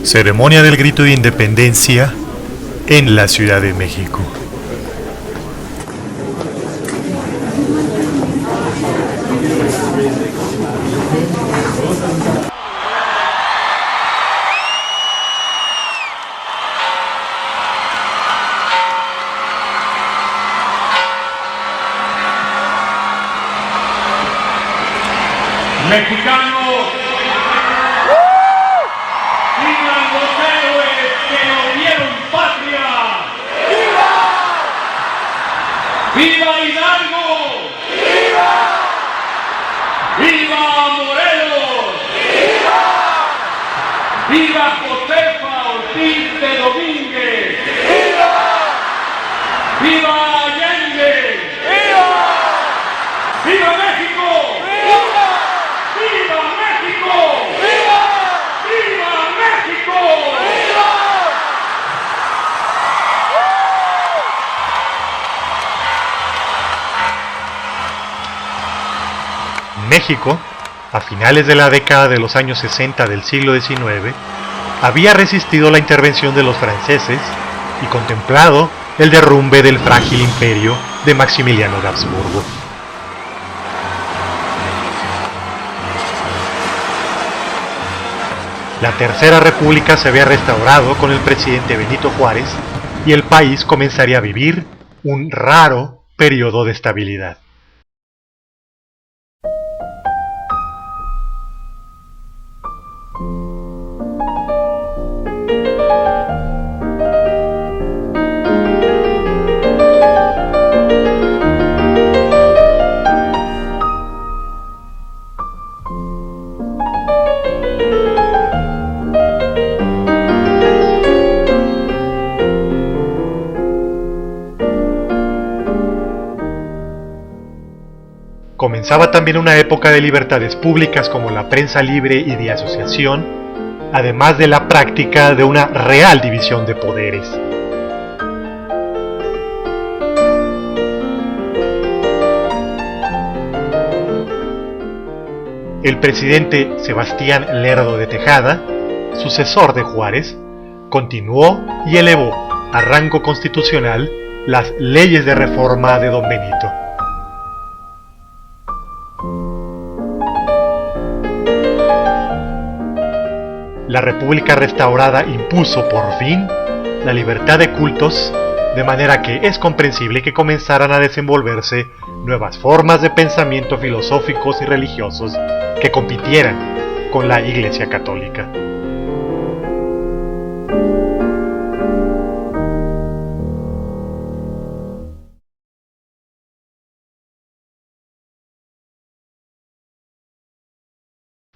Ceremonia del grito de independencia en la Ciudad de México. Mexicanos, vivan los héroes que nos dieron patria. ¡Viva! ¡Viva Hidalgo! ¡Viva! ¡Viva Morelos! ¡Viva! ¡Viva Josefa Ortiz de Domínguez! ¡Viva! ¡Viva Allende! ¡Viva! ¡Viva México! ¡Viva! ¡Viva México! ¡Viva! ¡Viva México! ¡Viva! México, a finales de la década de los años 60 del siglo XIX, había resistido la intervención de los franceses y contemplado el derrumbe del frágil imperio de Maximiliano de Habsburgo. La Tercera República se había restaurado con el presidente Benito Juárez y el país comenzaría a vivir un raro periodo de estabilidad. Comenzaba también una época de libertades públicas como la prensa libre y de asociación, además de la práctica de una real división de poderes. El presidente Sebastián Lerdo de Tejada, sucesor de Juárez, continuó y elevó a rango constitucional las leyes de reforma de Don Benito. La República restaurada impuso por fin la libertad de cultos, de manera que es comprensible que comenzaran a desenvolverse nuevas formas de pensamiento filosóficos y religiosos que compitieran con la Iglesia Católica.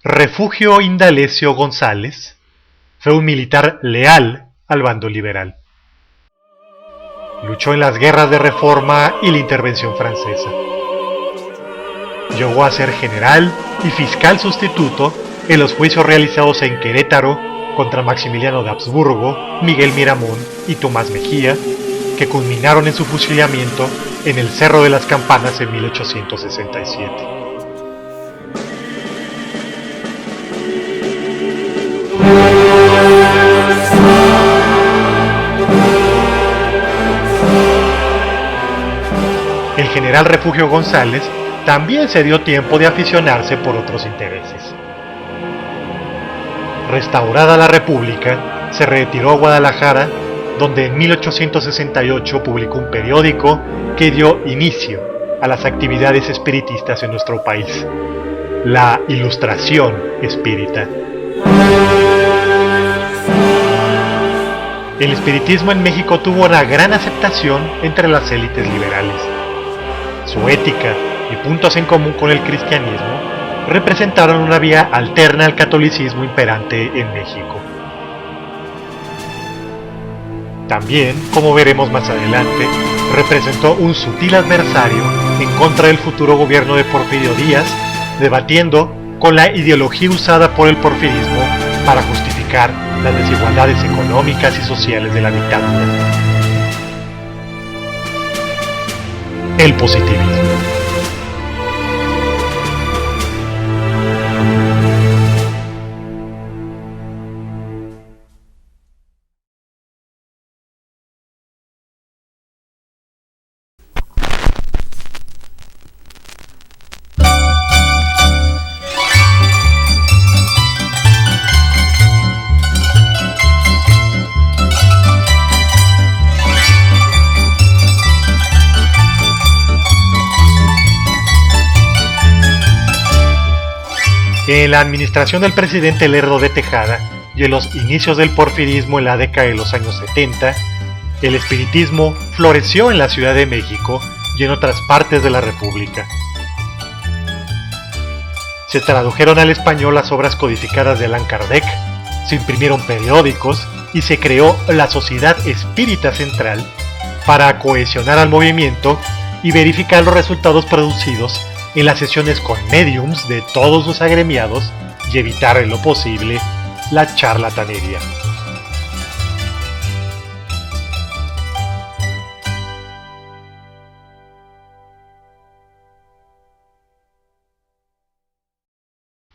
Refugio Indalecio González fue un militar leal al bando liberal. Luchó en las guerras de reforma y la intervención francesa. Llegó a ser general y fiscal sustituto en los juicios realizados en Querétaro contra Maximiliano de Habsburgo, Miguel Miramón y Tomás Mejía, que culminaron en su fusilamiento en el Cerro de las Campanas en 1867. El general Refugio González también se dio tiempo de aficionarse por otros intereses. Restaurada la República, se retiró a Guadalajara, donde en 1868 publicó un periódico que dio inicio a las actividades espiritistas en nuestro país, la Ilustración Espírita. El espiritismo en México tuvo una gran aceptación entre las élites liberales. Su ética y puntos en común con el cristianismo representaron una vía alterna al catolicismo imperante en México. También, como veremos más adelante, representó un sutil adversario en contra del futuro gobierno de Porfirio Díaz, debatiendo con la ideología usada por el porfirismo para justificar las desigualdades económicas y sociales de la dictadura: el positivismo. En la administración del presidente Lerdo de Tejada y en los inicios del porfirismo en la década de los años 70, el espiritismo floreció en la Ciudad de México y en otras partes de la República. Se tradujeron al español las obras codificadas de Allan Kardec, se imprimieron periódicos y se creó la Sociedad Espírita Central para cohesionar al movimiento y verificar los resultados producidos en las sesiones con médiums de todos los agremiados y evitar en lo posible la charlatanería.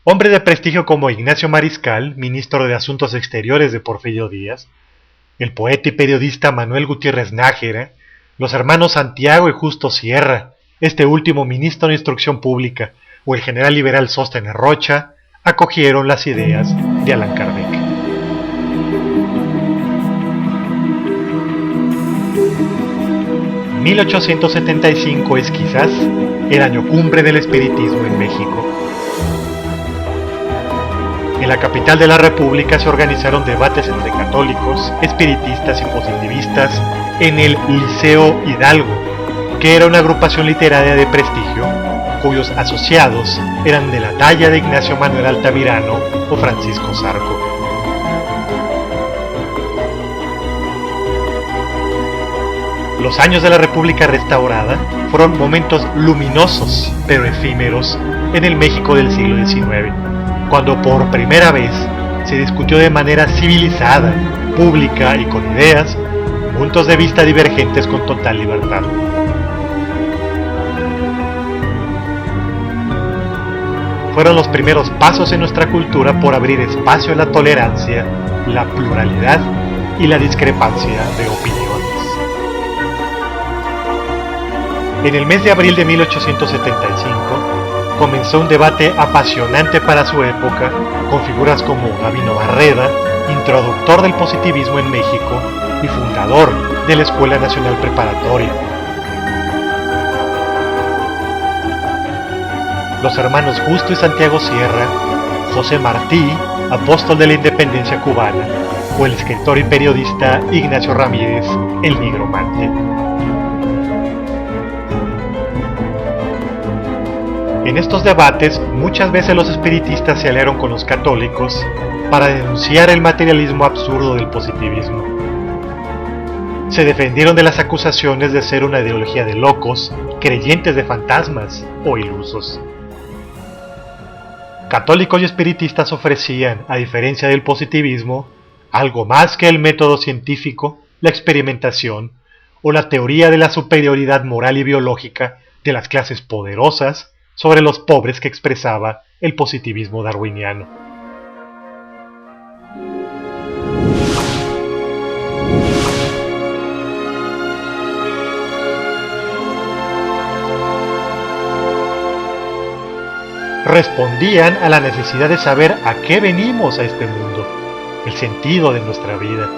Hombre de prestigio como Ignacio Mariscal, ministro de Asuntos Exteriores de Porfirio Díaz, el poeta y periodista Manuel Gutiérrez Nájera, los hermanos Santiago y Justo Sierra, este último ministro de Instrucción Pública, o el general liberal Sóstenes Rocha, acogieron las ideas de Allan Kardec. ...1875 es quizás el año cumbre del espiritismo en México. En la capital de la República se organizaron debates entre católicos, espiritistas y positivistas en el Liceo Hidalgo, que era una agrupación literaria de prestigio, cuyos asociados eran de la talla de Ignacio Manuel Altamirano o Francisco Zarco. Los años de la República restaurada fueron momentos luminosos pero efímeros en el México del siglo XIX, cuando por primera vez se discutió de manera civilizada, pública y con ideas, puntos de vista divergentes con total libertad. Fueron los primeros pasos en nuestra cultura por abrir espacio a la tolerancia, la pluralidad y la discrepancia de opiniones. En el mes de abril de 1875, comenzó un debate apasionante para su época, con figuras como Gabino Barreda, introductor del positivismo en México y fundador de la Escuela Nacional Preparatoria. Los hermanos Justo y Santiago Sierra, José Martí, apóstol de la independencia cubana, o el escritor y periodista Ignacio Ramírez, el nigromante. En estos debates, muchas veces los espiritistas se aliaron con los católicos para denunciar el materialismo absurdo del positivismo. Se defendieron de las acusaciones de ser una ideología de locos, creyentes de fantasmas o ilusos. Católicos y espiritistas ofrecían, a diferencia del positivismo, algo más que el método científico, la experimentación o la teoría de la superioridad moral y biológica de las clases poderosas sobre los pobres que expresaba el positivismo darwiniano. Respondían a la necesidad de saber a qué venimos a este mundo, el sentido de nuestra vida,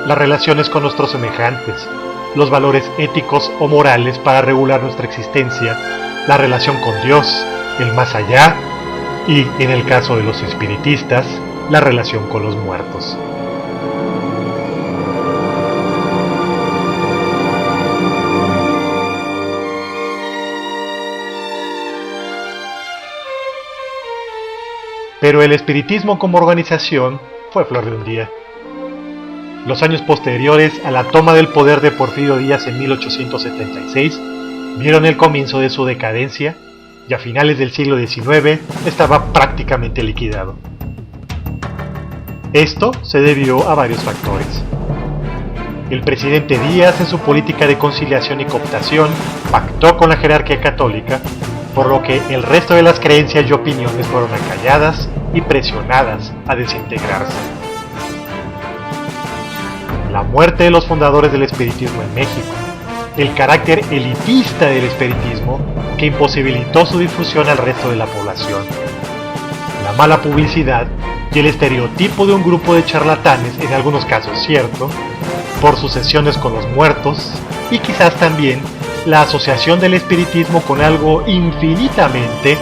las relaciones con nuestros semejantes, los valores éticos o morales para regular nuestra existencia, la relación con Dios, el más allá y, en el caso de los espiritistas, la relación con los muertos. Pero el espiritismo como organización fue flor de un día. Los años posteriores a la toma del poder de Porfirio Díaz en 1876 vieron el comienzo de su decadencia y a finales del siglo XIX estaba prácticamente liquidado. Esto se debió a varios factores. El presidente Díaz, en su política de conciliación y cooptación, pactó con la jerarquía católica, por lo que el resto de las creencias y opiniones fueron acalladas y presionadas a desintegrarse. La muerte de los fundadores del espiritismo en México, el carácter elitista del espiritismo que imposibilitó su difusión al resto de la población, la mala publicidad y el estereotipo de un grupo de charlatanes, en algunos casos cierto, por sus sesiones con los muertos, y quizás también la asociación del espiritismo con algo infinitamente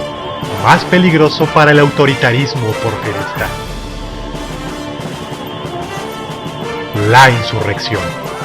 más peligroso para el autoritarismo porfirista: la insurrección.